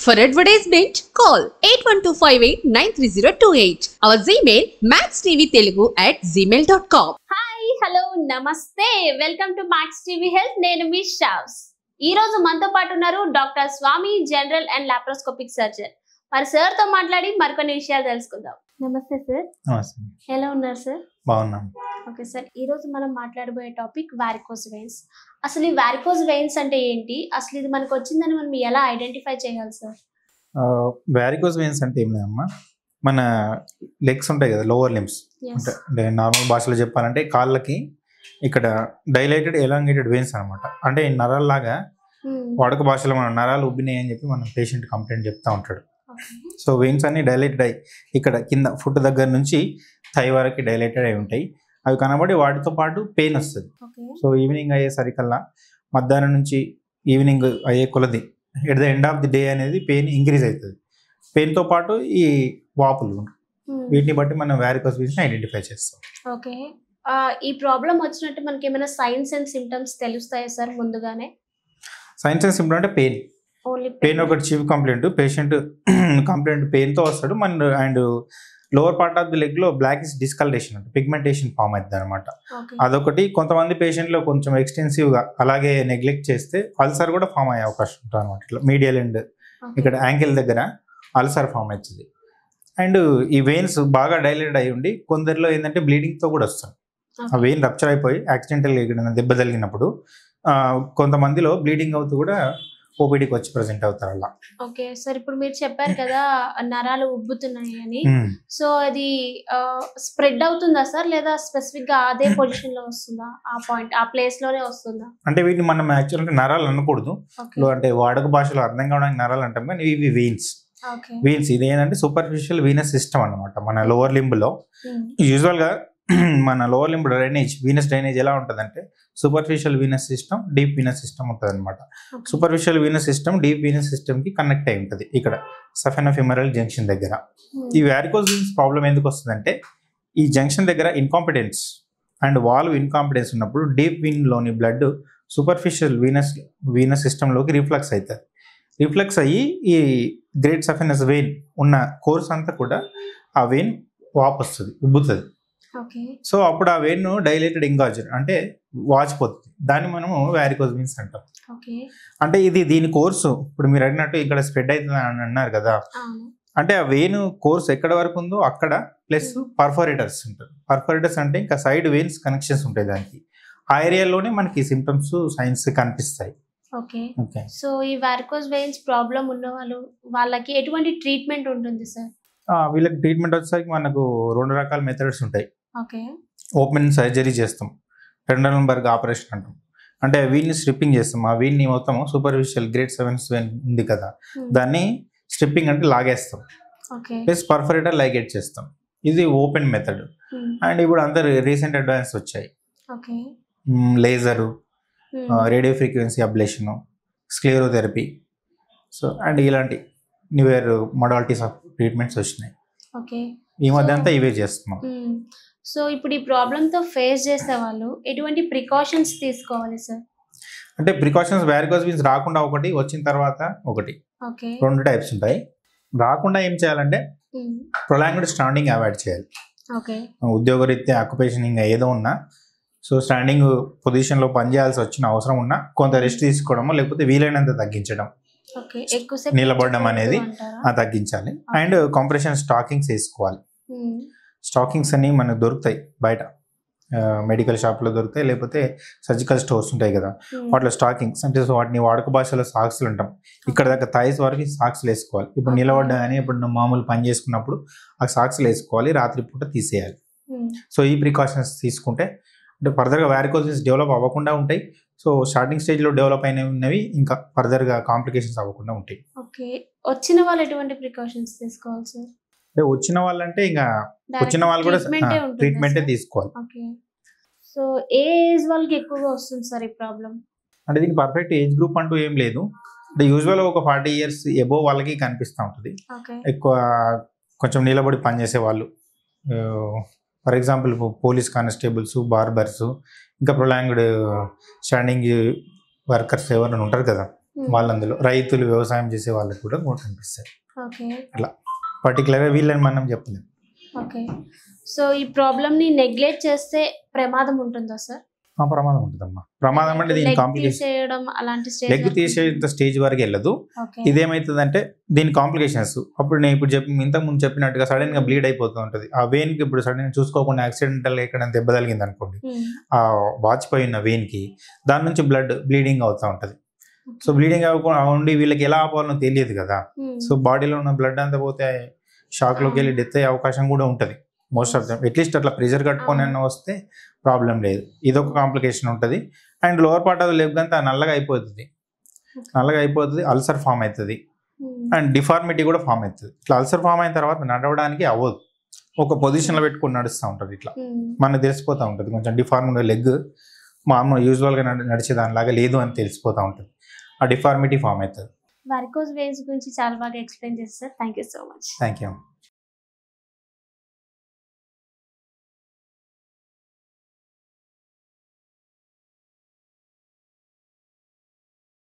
For advertisement, call 8125893028. Our Gmail maxtvtelugu@gmail.com. Hi hello నమస్తే welcome to Max TV Health. నేను మీ షావ్స్. ఈ రోజు మనతో పాటు ఉన్నారు doctor Swami, general and laparoscopic surgeon. మరి సార్ తో మాట్లాడి మరికొన్ని విషయాలు తెలుసుకుందాం. నమస్తే సార్. నమస్తే. ఎలా ఉన్నారు సార్? బాగున్నాను. ఓకే సార్, ఈ రోజు మనం మాట్లాడబోయే టాపిక్ వారికోస్ వెయిన్స్. అసలు ఈ వారికోస్ వెయిన్స్ అంటే ఏంటి, అసలు ఇది మనకు వచ్చిందని మనం ఎలా ఐడెంటిఫై చేయాలి సార్? వారికోస్ వెయిన్స్ అంటే ఏం లేదమ్మా, మన లెగ్స్ ఉంటాయి కదా, లోవర్ లిమ్స్ అంటే నార్మల్ భాషలో చెప్పాలంటే కాళ్ళకి ఇక్కడ డైలైటెడ్ ఎలాంగేటెడ్ వెయిన్స్ అనమాట. అంటే ఈ నరాల్లాగా వాడుక భాషలో మనం నరాలు ఉబ్బినాయి అని చెప్పి మనం పేషెంట్ కంప్లైంట్ చెప్తా ఉంటాడు. సో వెయిన్స్ అన్ని డైలైటెడ్ అయ్యి ఇక్కడ కింద ఫుట్ దగ్గర నుంచి థై వరకు డైలైటెడ్ అయి ఉంటాయి. అవి కనబడి వాటితో పాటు పెయిన్ వస్తుంది. సో ఈవినింగ్ అయ్యేసరికల్లా మధ్యాహ్నం నుంచి ఈవినింగ్ అయ్యే కొలది at the end of the day అనేది పెయిన్ ఇంక్రీజ్ అవుతుంది. పెయిన్తో పాటు ఈ వాపులు వీటిని బట్టి మనం వారికోస్ వెయిన్స్ ఐడెంటిఫై చేస్తాం. ఓకే, ఈ ప్రాబ్లం వచ్చినట్టు మనకి ఏమైనా సైన్స్ అండ్ సిమ్టమ్స్ తెలుస్తాయా సార్ ముందుగానే? సైన్స్ అండ్ సిమ్టమ్ అంటే పెయిన్. పెయిన్ ఒకటి చీఫ్ కంప్లైంట్. పేషెంట్ కంప్లైంట్ పెయిన్తో వస్తాడు. మన and lower part of the leg లో బ్లాక్ డిస్కలరేషన్ అంటే పిగ్మెంటేషన్ ఫామ్ అవుతుంది అనమాట. అదొకటి. కొంతమంది పేషెంట్లో కొంచెం ఎక్స్టెన్సివ్ గా అలాగే నెగ్లెక్ట్ చేస్తే అల్సర్ కూడా ఫామ్ అయ్యే అవకాశం ఉంటుంది అనమాట. ఇట్లా మీడియల్ ఎండ్ ఇక్కడ యాంకిల్ దగ్గర అల్సర్ ఫామ్ అవుతుంది. అండ్ ఈ వెయిన్స్ బాగా డైలేటెడ్ అయి ఉండి కొందరిలో ఏంటంటే బ్లీడింగ్ తో కూడా వస్తుంది. ఆ వెయిన్ రప్చర్ అయిపోయి యాక్సిడెంటల్ దెబ్బ తగిలినప్పుడు కొంతమందిలో బ్లీడింగ్ అవుతూ కూడా ఓపీడీకి వచ్చి ప్రెసెంట్ అవుతారు అలా. ఓకే సార్, ఇప్పుడు మీరు చెప్పారు కదా నరాలు ఉబ్బుతున్నాయి అని. సో అది స్ప్రెడ్ అవుతుందా సార్, లేదా స్పెసిఫిక్ గా అదే పొజిషన్ లో వస్తుందా, ఆ పాయింట్ ఆ ప్లేస్ లోనే వస్తుందా? అంటే వీటిని మనం యాక్చువల్ నరాలు అనకూడదు, అంటే వాడుక భాషలో అర్థం కావడానికి నరాలు అంటాం, కానీ ఇవి వెయిన్స్. వెయిన్స్ ఇది ఏంటంటే సూపర్ఫిషియల్ వీనస్ సిస్టమ్ అన్నమాట. మన లోవర్ లింబ్ లో యూజువల్ గా మన lower limb drainage Venus drainage ఎలా ఉంటుందంటే superficial Venus system, deep Venus system ఉంటుంది అనమాట. Superficial Venus system deep Venus system కి కనెక్ట్ అయి ఉంటుంది ఇక్కడ సఫెనోఫిమరల్ జంక్షన్ దగ్గర. ఈ వారికోస్ వెయిన్స్ ప్రాబ్లం ఎందుకు వస్తుందంటే ఈ జంక్షన్ దగ్గర ఇన్కాంపిటెన్స్ అండ్ వాల్వ్ ఇన్కాంపిటెన్స్ ఉన్నప్పుడు డీప్ వీన్ లోని బ్లడ్ సూపర్ఫిషియల్ వీనస్ సిస్టంలోకి రిఫ్లక్స్ అవుతుంది. రిఫ్లెక్స్ అయ్యి ఈ గ్రేట్ సఫెనస్ వెయిన్ ఉన్న కోర్స్ అంతా కూడా ఆ వెయిన్ వాప్ వస్తుంది, ఉబ్బుతుంది. సో అప్పుడు ఆ వెయిన్ డైలేటెడ్ ఎంగార్జ్డ్ అంటే వాచిపోతుంది. దాన్ని మనము వారికోస్ వెయిన్స్ అంటాం. అంటే ఇది దీని కోర్సు ఇప్పుడు మీరు అడిగినట్టు ఇక్కడ స్ప్రెడ్ అవుతుంది అని అన్నారు కదా. అంటే ఆ వెయిన్ కోర్స్ ఎక్కడ వరకు ఉందో అక్కడ ప్లస్ పర్ఫోరేటర్స్ ఉంటారు. పర్ఫోరేటర్స్ అంటే ఇంకా సైడ్ వెయిన్స్ కనెక్షన్స్ ఉంటాయి దానికి. ఆ ఏరియాలోనే మనకి సిమ్టమ్స్ సైన్స్ కనిపిస్తాయి. ఓకే, సో ఈ వారికోస్ వెయిన్స్ ప్రాబ్లం ఉన్న వాళ్ళకి ఎటువంటి ట్రీట్మెంట్ ఉంటుంది సార్? వీళ్ళకి ట్రీట్మెంట్ వచ్చేసరికి మనకు 2 రకాల మెథడ్స్ ఉంటాయి. ఓపెన్ సర్జరీ చేస్తాం, టెండర్బర్గ్ ఆపరేషన్ అంటాం. అంటే వీన్ని స్ట్రిప్పింగ్ చేస్తాం. ఆ వీన్ని మొత్తం సూపర్ఫిషియల్ గ్రేట్ 7 వెయిన్ ఉంది కదా, దాన్ని స్ట్రిప్పింగ్ అంటే లాగేస్తాం, ప్లస్ పర్ఫరేటర్ లైగేట్ చేస్తాం. ఇది ఓపెన్ మెథడ్. అండ్ ఇప్పుడు అందరు రీసెంట్ అడ్వాన్స్ వచ్చాయి, laser, radio frequency ablation, sclerotherapy, so and ఇలాంటి న్యూవేర్ మోడాలిటీస్ ఆఫ్ ట్రీట్మెంట్స్ వచ్చినాయి. ఈ మధ్య అంతా ఇవే చేస్తున్నాం. సో ఇప్పుడు ఈ ప్రాబ్లంతో ఫేస్ చేసే వాళ్ళు ఎటువంటి ప్రికాషన్స్ తీసుకోవాలి సార్? అంటే ప్రికాషన్స్ వారికోస్ వెయిన్స్ రాకుండా ఒకటి, వచ్చిన తర్వాత ఒకటి, 2 టైప్స్ ఉంటాయి. రాకుండా ఏం చేయాలంటే ప్రొలాంగ్డ్ స్టాండింగ్ అవాయిడ్ చేయాలి. ఉద్యోగరీత్యా ఆక్యుపేషన్ ఇంకా ఏదో ఉన్నా, సో స్టాండింగ్ పొజిషన్లో పనిచేయాల్సి వచ్చిన అవసరం ఉన్నా కొంత రెస్ట్ తీసుకోవడము, లేకపోతే వీలైనంత తగ్గించడం, నిలబడడం అనేది తగ్గించాలి. అండ్ కంప్రెషన్ స్టాకింగ్స్ వేసుకోవాలి. స్టాకింగ్స్ అన్ని మనకు దొరుకుతాయి బయట, మెడికల్ షాప్లో దొరుకుతాయి, లేకపోతే సర్జికల్ స్టోర్స్ ఉంటాయి కదా, వాటిలో స్టాకింగ్స్ అంటే వాటిని వాడుక భాషలో సాక్స్లు అంటాం. ఇక్కడ దాకా థైస్ వరకు సాక్స్లు వేసుకోవాలి. ఇప్పుడు నిలబడ్డా కానీ ఇప్పుడు మామూలు పని చేసుకున్నప్పుడు ఆ సాక్స్లు వేసుకోవాలి, రాత్రిపూట తీసేయాలి. సో ఈ ప్రికాషన్స్ తీసుకుంటే అంటే ఫర్దర్గా వారికోస్ వెయిన్స్ డెవలప్ అవ్వకుండా ఉంటాయి. సో స్టార్టింగ్ స్టేజ్లో డెవలప్ అయినవి ఇంకా ఫర్దర్గా కాంప్లికేషన్స్ అవ్వకుండా ఉంటాయి. ఓకే, వచ్చిన వాళ్ళు ఎటువంటి ప్రికాషన్స్ తీసుకోవాలి సార్? అంటే వచ్చిన వాళ్ళంటే ఇంకా వచ్చిన వాళ్ళు కూడా ట్రీట్మెంటే తీసుకోవాలి. సో ఏ ఏజ్ వాళ్ళకి ఎక్కువగా వస్తుంది సార్ ఈ ప్రాబ్లం? అంటే దీనికి పర్ఫెక్ట్ ఏజ్ గ్రూప్ అంటూ ఏం లేదు. అంటే యూజువల్గా ఒక 40 years ఎబోవ్ వాళ్ళకి కనిపిస్తూ ఉంటుంది. ఎక్కువ కొంచెం నిలబడి పనిచేసే వాళ్ళు, for example police constables, barbers, ఇంకా ప్రొలాంగ్డ్ స్టాండింగ్ వర్కర్స్ ఎవరైనా ఉంటారు కదా, వాళ్ళందులో రైతులు వ్యవసాయం చేసే వాళ్ళకి కూడా కనిపిస్తాయి. ఓకే. అట్లా పర్టికులర్గా వీళ్ళని మనం చెప్పలేము. ఓకే. సో ఈ ప్రాబ్లమ్ ని నెగ్లెక్ట్ చేస్తే ప్రమాదం ఉంటుందా సార్? ప్రమాదం ఉంటుందమ్మా. ప్రమాదం అంటే దీని కాంప్లికేషన్ లెగ్ తీసేంత స్టేజ్ వరకు వెళ్ళదు. ఇదేమవుతుందంటే దీని కాంప్లికేషన్స్ అప్పుడు నేను ఇప్పుడు ఇంతకు ముందు చెప్పినట్టుగా సడన్ గా బ్లీడ్ అయిపోతూ ఉంటుంది. ఆ వెయిన్ కి ఇప్పుడు సడన్ చూసుకోకుండా యాక్సిడెంటల్ ఎక్కడ దెబ్బ తగిలింది అనుకోండి, ఆ వాచిపోయిన వెయిన్ కి దాని నుంచి బ్లీడింగ్ అవుతూ ఉంటుంది. సో బ్లీడింగ్ ఉండి వీళ్ళకి ఎలా ఆపాలనో తెలియదు కదా. సో బాడీలో ఉన్న బ్లడ్ అంతా పోతే షాక్ లోకి వెళ్ళి డెత్ అయ్యే అవకాశం కూడా ఉంటుంది. మోస్ట్ ఆఫ్ దమ్ అట్లీస్ట్ అట్లా ప్రెషర్ కట్టుకొని వస్తే ప్రాబ్లం లేదు. ఇదొక కాంప్లికేషన్ ఉంటుంది. And lower part of leg అంతా నల్లగా అయిపోతుంది. అల్సర్ ఫామ్ అవుతుంది అండ్ డిఫార్మిటీ కూడా ఫామ్ అవుతుంది. ఇట్లా అల్సర్ ఫామ్ అయిన తర్వాత నడవడానికి అవ్వదు. ఒక పొజిషన్లో పెట్టుకొని నడుస్తూ ఉంటుంది. ఇట్లా మనకు తెలిసిపోతూ ఉంటుంది కొంచెం డిఫార్మ్ లెగ్ మామూలు యూజువల్గా నడిచే దానిలాగా లేదు అని తెలిసిపోతూ ఉంటుంది. ఆ డిఫార్మిటీ ఫామ్ అవుతుంది. వారికోస్ వెయిన్స్ గురించి చాలా బాగా ఎక్స్ప్లెయిన్ చేస్తారు. Thank you so much. Thank you.